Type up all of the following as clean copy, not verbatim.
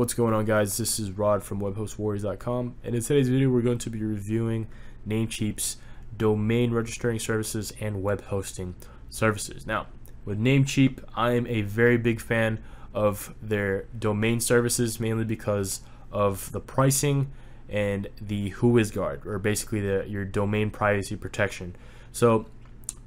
What's going on, guys? This is Rod from webhostwarriors.com, and in today's video we're going to be reviewing Namecheap's domain registering services and web hosting services. Now, with Namecheap, I am a very big fan of their domain services, mainly because of the pricing and the WhoisGuard, or basically your domain privacy protection. So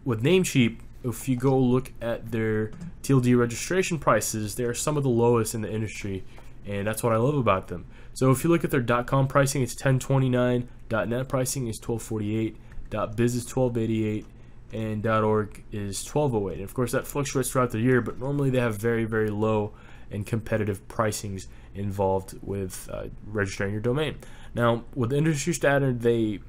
with Namecheap, if you go look at their TLD registration prices, they are some of the lowest in the industry, and that's what I love about them. So if you look at their .com pricing, it's $10.29, .net pricing is $12.48, .biz is $12.88, and .org is $12.08. And of course that fluctuates throughout the year, but normally they have very, very low and competitive pricings involved with registering your domain. Now, with industry standard, they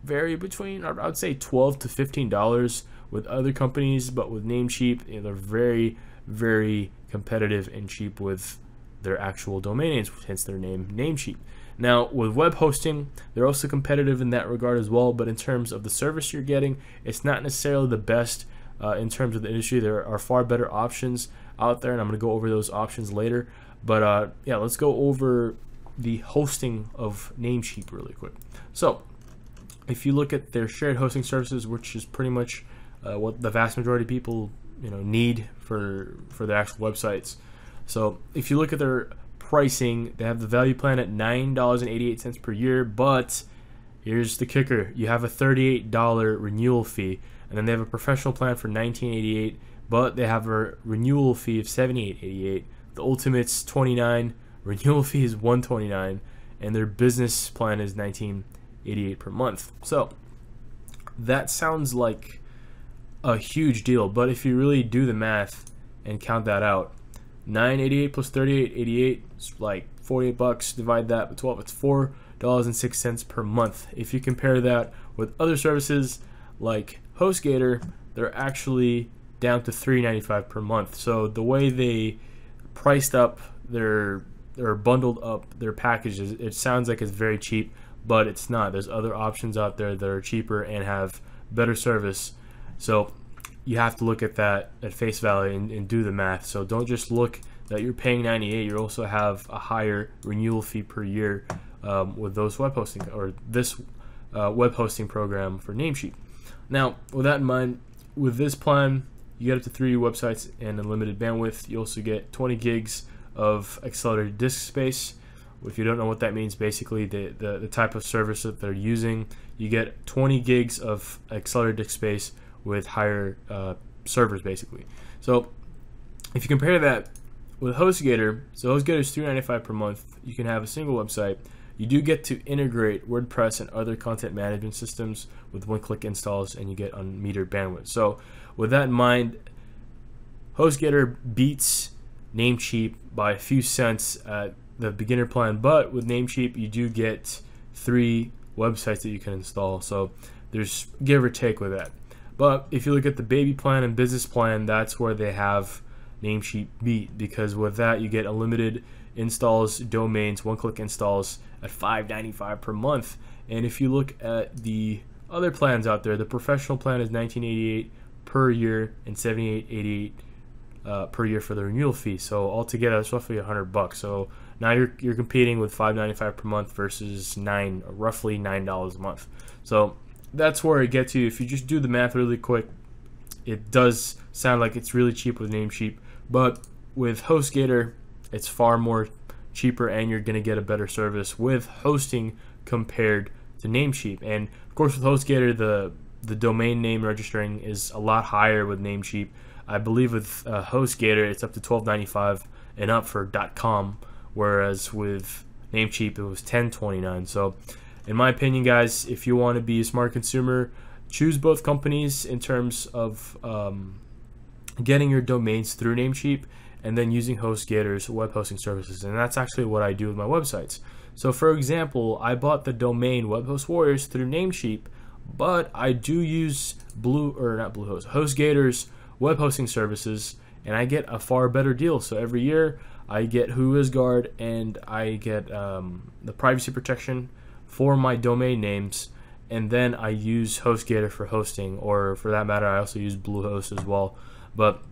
vary between, I would say, $12 to $15 with other companies, but with Namecheap, they're very, very competitive and cheap with their actual domain names, hence their name, Namecheap. Now, with web hosting, they're also competitive in that regard as well, but in terms of the service you're getting, it's not necessarily the best in terms of the industry. There are far better options out there, and I'm going to go over those options later. But yeah, let's go over the hosting of Namecheap really quick. So, if you look at their shared hosting services, which is pretty much what the vast majority of people need for their actual websites. So if you look at their pricing, they have the value plan at $9.88 per year, but here's the kicker: you have a $38 renewal fee, and then they have a professional plan for $19.88, but they have a renewal fee of $78.88. The ultimate's $29, renewal fee is $129, and their business plan is $19.88 per month. So that sounds like a huge deal, but if you really do the math and count that out, $9.88 plus $38.88 is like $48. Divide that by 12, it's $4.06 per month. If you compare that with other services like Hostgator, they're actually down to $3.95 per month. So the way they priced up their bundled up their packages, it sounds like it's very cheap, but it's not. There's other options out there that are cheaper and have better service. So you have to look at that at face value and do the math. So don't just look that you're paying $98. You also have a higher renewal fee per year with those web hosting, or this web hosting program for Namecheap. Now, with that in mind, with this plan, you get up to 3 websites and unlimited bandwidth. You also get 20 gigs of accelerated disk space. If you don't know what that means, basically the type of service that they're using, you get 20 gigs of accelerated disk space with higher servers, basically. So if you compare that with Hostgator, so Hostgator is $3.95 per month. You can have a single website. You do get to integrate WordPress and other content management systems with one-click installs, and you get unmetered bandwidth. So with that in mind, Hostgator beats Namecheap by a few cents at the beginner plan, but with Namecheap you do get 3 websites that you can install. So there's give or take with that. But if you look at the baby plan and business plan, that's where they have Namecheap beat, because with that you get unlimited installs, domains, one-click installs at $5.95 per month. And if you look at the other plans out there, the professional plan is $19.88 per year and $78.88 per year for the renewal fee. So altogether, that's roughly $100. So now you're competing with $5.95 per month versus roughly $9 a month. So that's where it gets you. If you just do the math really quick, it does sound like it's really cheap with Namecheap, but with Hostgator, it's far more cheaper, and you're going to get a better service with hosting compared to Namecheap. And of course, with Hostgator, the domain name registering is a lot higher with Namecheap. I believe with Hostgator, it's up to $12.95 and up for .com, whereas with Namecheap, it was $10.29. So in my opinion, guys, if you want to be a smart consumer, choose both companies in terms of getting your domains through Namecheap and then using Hostgator's web hosting services. And that's actually what I do with my websites. So for example, I bought the domain Web Host Warriors through Namecheap, but I do use Hostgator's web hosting services, and I get a far better deal. So every year I get WhoisGuard, and I get the privacy protection for my domain names, and then I use Hostgator for hosting, or for that matter, I also use Bluehost as well. But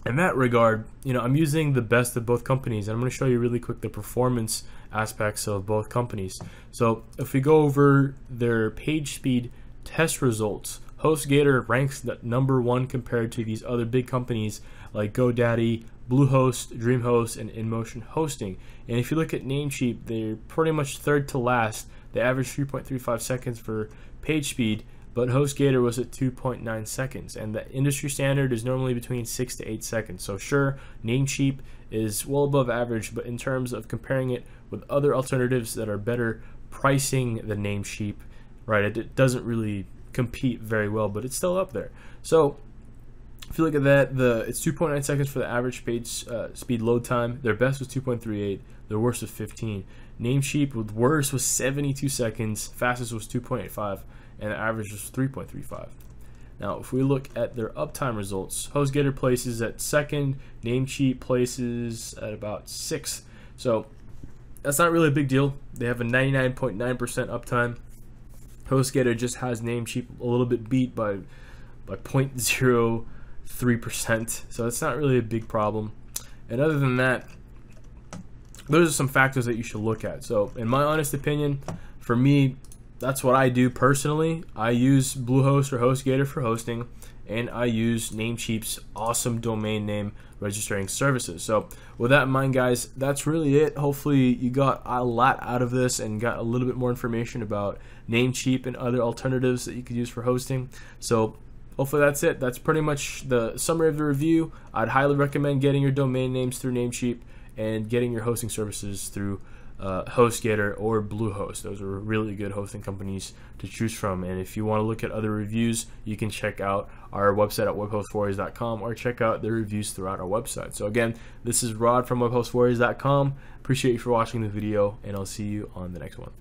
in that regard, I'm using the best of both companies. And I'm going to show you really quick the performance aspects of both companies. So if we go over their page speed test results, Hostgator ranks number 1 compared to these other big companies like GoDaddy, Bluehost, DreamHost, and InMotion Hosting. And if you look at Namecheap, they're pretty much third to last. They average 3.35 seconds for page speed, but Hostgator was at 2.9 seconds, and the industry standard is normally between 6 to 8 seconds. So sure, Namecheap is well above average, but in terms of comparing it with other alternatives that are better pricing than Namecheap, right, it doesn't really compete very well, but it's still up there. So if you look at that, it's 2.9 seconds for the average page speed load time. Their best was 2.38. Their worst was 15. Namecheap with worst was 72 seconds. Fastest was 2.85, and the average was 3.35. Now, if we look at their uptime results, Hostgator places at 2nd. Namecheap places at about 6th. So that's not really a big deal. They have a 99.9% uptime. Hostgator just has Namecheap a little bit beat by 0.03%, so it's not really a big problem. And other than that, those are some factors that you should look at. So in my honest opinion, for me, that's what I do personally. I use Bluehost or Hostgator for hosting, and I use Namecheap's awesome domain name registering services. So with that in mind, guys, that's really it. Hopefully you got a lot out of this and got a little bit more information about Namecheap and other alternatives that you could use for hosting. So hopefully that's it. That's pretty much the summary of the review. I'd highly recommend getting your domain names through Namecheap and getting your hosting services through Hostgator or Bluehost. Those are really good hosting companies to choose from. And if you want to look at other reviews, you can check out our website at webhostwarriors.com or check out the reviews throughout our website. So again, this is Rod from webhostwarriors.com. Appreciate you for watching the video, and I'll see you on the next one.